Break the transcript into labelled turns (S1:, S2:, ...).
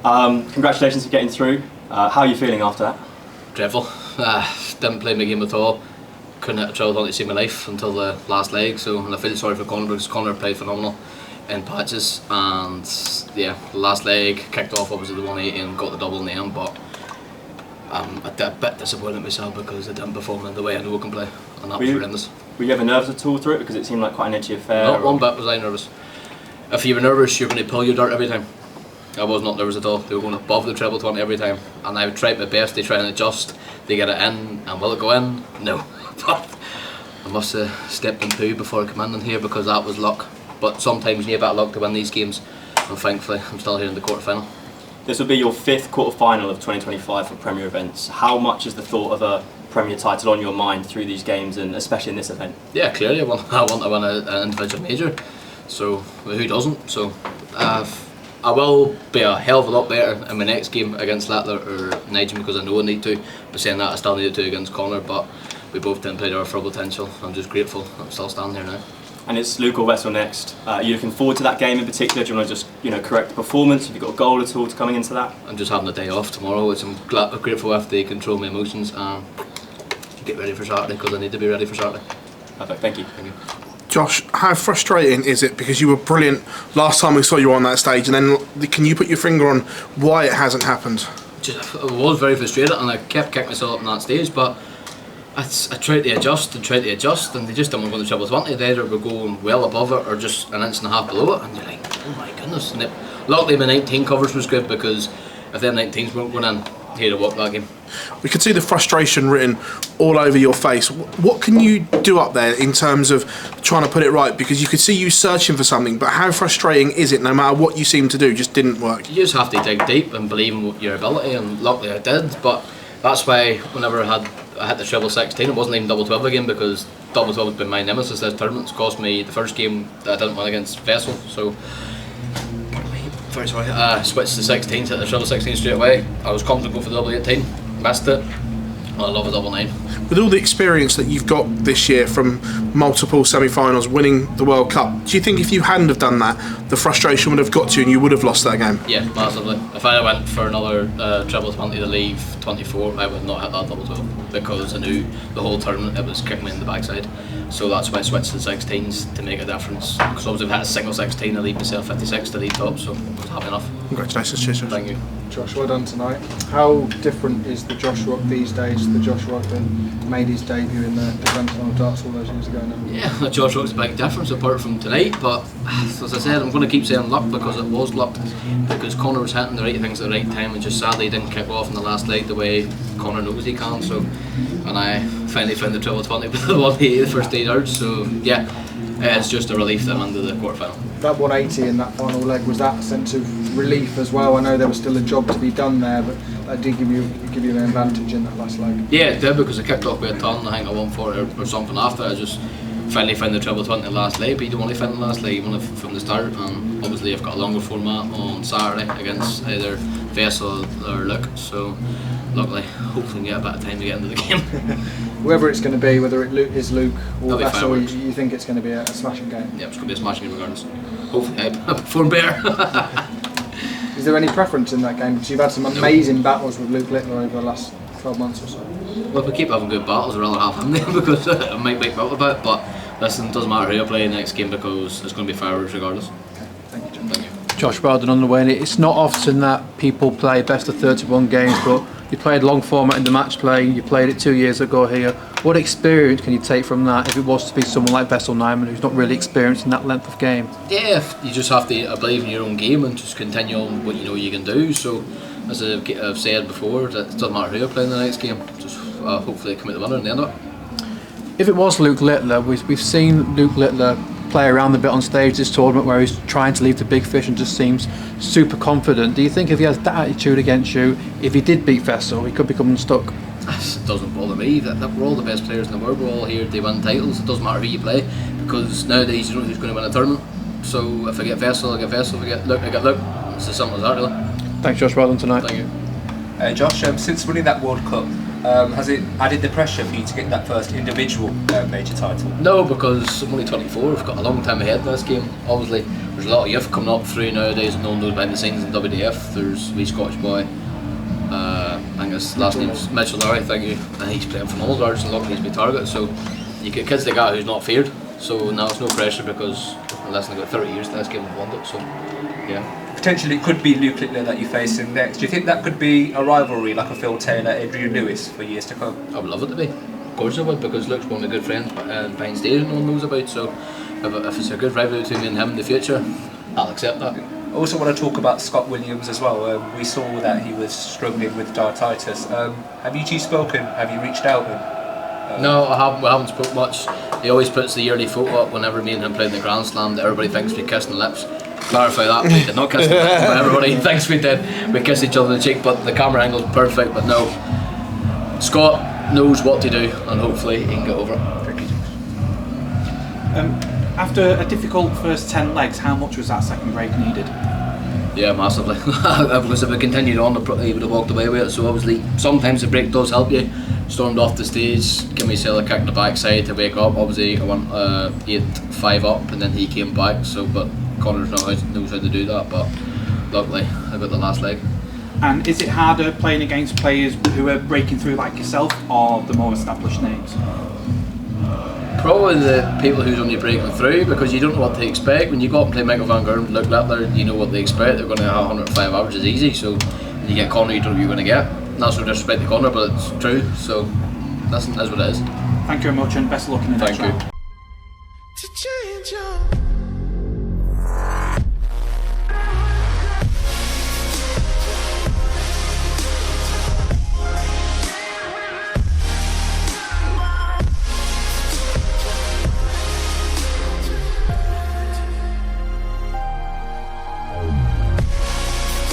S1: Congratulations for getting through. How are you feeling after that?
S2: Dreadful. Didn't play my game at all. Couldn't hit a triathlon to save my life until the last leg. And I feel sorry for Connor because Connor played phenomenal in patches. And yeah, the last leg kicked off obviously the 180 and got the double in the end. But I'm a bit disappointed myself because I didn't perform in the way I know I can play, and that was horrendous.
S1: Were you ever nervous at all through it because it seemed like quite an edgy affair?
S2: Not one bit was I nervous. If you were nervous, you're going to pull your dart every time. I was not nervous at all. They were going above the treble 20 every time, and I would try my best to try and adjust to get it in. And will it go in? No. But I must have stepped in poo before I came in here because that was luck. But sometimes you need a bit of luck to win these games, and thankfully I'm still here in the quarterfinal.
S1: This will be your 5th quarterfinal of 2025 for Premier events. How much is the thought of a Premier title on your mind through these games, and especially in this event?
S2: Yeah, clearly I want to win an individual major. So who doesn't? So I will be a hell of a lot better in my next game against Littler or Nigel because I know I need to. But saying that, I still needed to against Connor, but we both didn't play to our full potential. I'm just grateful I'm still standing here now.
S1: And it's Luke or Vessel next. Are you looking forward to that game in particular? Do you want to just correct the performance? Have you got a goal at all to coming into that?
S2: I'm just having a day off tomorrow, which I'm grateful if they control my emotions and get ready for Saturday because I need to be ready for Saturday.
S1: Perfect, thank you.
S2: Thank you.
S3: Josh, how frustrating is it, because you were brilliant last time we saw you on that stage, and then can you put your finger on why it hasn't happened?
S2: I was very frustrated and I kept kicking myself up on that stage, but I tried to adjust and they just didn't go to treble 20. They either were going well above it or just an inch and a half below it, and you're like, oh my goodness. And luckily my 19 covers was good, because if them 19s weren't going in, he'd have walked that game.
S3: We could see the frustration written all over your face. What can you do up there in terms of trying to put it right? Because you could see you searching for something, but how frustrating is it no matter what you seem to do, just didn't work?
S2: You just have to dig deep and believe in your ability, and luckily I did. But that's why whenever I hit the treble 16, it wasn't even double 12 again, because double 12 has been my nemesis this tournament. It's cost me the first game that I didn't win against Vessel. So very sorry. Switched to 16s, hit the treble 16 straight away. I was confident to go for the double 18, missed it. I love a double 9.
S3: With all the experience that you've got this year from multiple semi-finals, winning the World Cup, do you think if you hadn't have done that, the frustration would have got to you and you would have lost that game?
S2: Yeah, massively. If I went for another treble 20 to leave 24, I would not hit that double 12, because I knew the whole tournament it was kicking me in the backside. So that's why I switched to the 16s to make a difference. Because obviously if I hit a single 16, I leave myself 56 to lead top, so I was happy enough.
S3: Congratulations, cheers.
S2: Thank you.
S4: Josh, well done tonight. How different is the Josh Rock these days to the Josh Rock that made his debut in the Grand Final darts all those years ago now?
S2: Yeah, the Josh Rock's a big difference apart from tonight, but as I said, I'm going to keep saying luck, because it was luck, because Connor was hitting the right things at the right time and just sadly didn't kick off in the last leg the way Connor knows he can. So, and I finally found the treble 20 with the 180 the first 8 yards, so yeah, it's just a relief that I'm into the quarterfinal.
S4: That 180 in that final leg, was that a sense of relief as well? I know there was still a job to be done there, but that did give you an advantage in that last leg.
S2: Yeah, it did, because I kicked off with a ton. I think I won 40 or something after. I just finally found the treble 20 last leg, but you don't want to find the last leg, you want it from the start. And obviously I've got a longer format on Saturday against either Vessel or Luke, so luckily hopefully we get a bit of time to get into the game.
S4: Whoever it's going to be, whether it is Luke or Vessel, you think it's going to be a smashing game?
S2: Yeah, it's going to be a smashing game regardless. Hopefully I perform better.
S4: Is there any preference in that game? Because you've had some amazing battles with Luke Littler over the last 12 months or so.
S2: Well, if we keep having good battles, I'd rather have him there, because I might make out a bit, but listen, it doesn't matter who I play next game, because it's going to be fireworks regardless.
S4: Okay, thank you, John.
S2: Thank you.
S5: Josh, well done on the win. It's not often that people play best of 31 games, but you played long format in the match play. You played it 2 years ago here. What experience can you take from that if it was to be someone like Vessel Nyman, who's not really experienced in that length of game?
S2: Yeah, you just have to believe in your own game and just continue on what you know you can do. So, as I've said before, it doesn't matter who you play in the next game. Just hopefully come out the winner in the end of it.
S5: If it was Luke Littler, we've seen Luke Littler play around a bit on stage this tournament, where he's trying to leave the big fish and just seems super confident. Do you think if he has that attitude against you, if he did beat Vessel, he could become unstuck?
S2: It doesn't bother me. We're all the best players in the world. We're all here to win titles. It doesn't matter who you play, because nowadays you don't know who's going to win a tournament. So if I get Vessel, I get Vessel. If I get Luke, I get Luke. It's as simple as that, really.
S5: Thanks, Josh. Well done tonight.
S2: Thank you.
S6: Josh, since winning that World Cup, Has it added the pressure for you to get that first individual major title?
S2: No, because I'm only 24. We've got a long time ahead in this game. Obviously, there's a lot of youth coming up through nowadays, and no one knows behind the scenes in WDF. There's a wee Scottish boy. I think his last name's Mitchell Larry, thank you. And he's playing phenomenal darts, and luckily he's been targeted. So you get kids like that who's not feared. So now it's no pressure because less than about 30 years to this game we've won it. So yeah.
S6: Potentially it could be Luke Littler that you're facing next. Do you think that could be a rivalry like a Phil Taylor, Adrian Lewis for years to come?
S2: I would love it to be. Of course I would, because Luke's one of my good friends behind stage no one knows about. So if it's a good rivalry between me and him in the future, I'll accept that.
S6: I also want to talk about Scott Williams as well. We saw that he was struggling with dartitis. Have you two spoken? Have you reached out?
S2: No, we haven't spoke much. He always puts the yearly photo up whenever me and him play in the Grand Slam that everybody thinks we kissed on the lips. Clarify that, we did not kiss on the lips, but everybody thinks we did. We kissed each other on the cheek, but the camera angle's perfect. But no, Scott knows what to do, and hopefully he can get over it.
S6: Thank you.
S7: After a difficult first 10 legs, how much was that second break needed?
S2: Yeah, massively. Because if we continued on, I probably would have walked away with it. So obviously, sometimes the break does help you. Stormed off the stage, gave me a kick in the backside to wake up. Obviously, I went 8-5 up, and then he came back. So, but Connor knows how to do that. But luckily, I got the last leg.
S7: And is it harder playing against players who are breaking through like yourself, or the more established names?
S2: Probably the people who's only breaking through, because you don't know what to expect. When you go up and play Michael Van Gerwen, Luke Littler, you know what they expect. They're going to have 105 averages easy. So when you get Connor, you don't know what you're going to get. Not so disrespect to Connor, but it's true. So that's what it is.
S7: Thank you very much, and best of luck in the next round.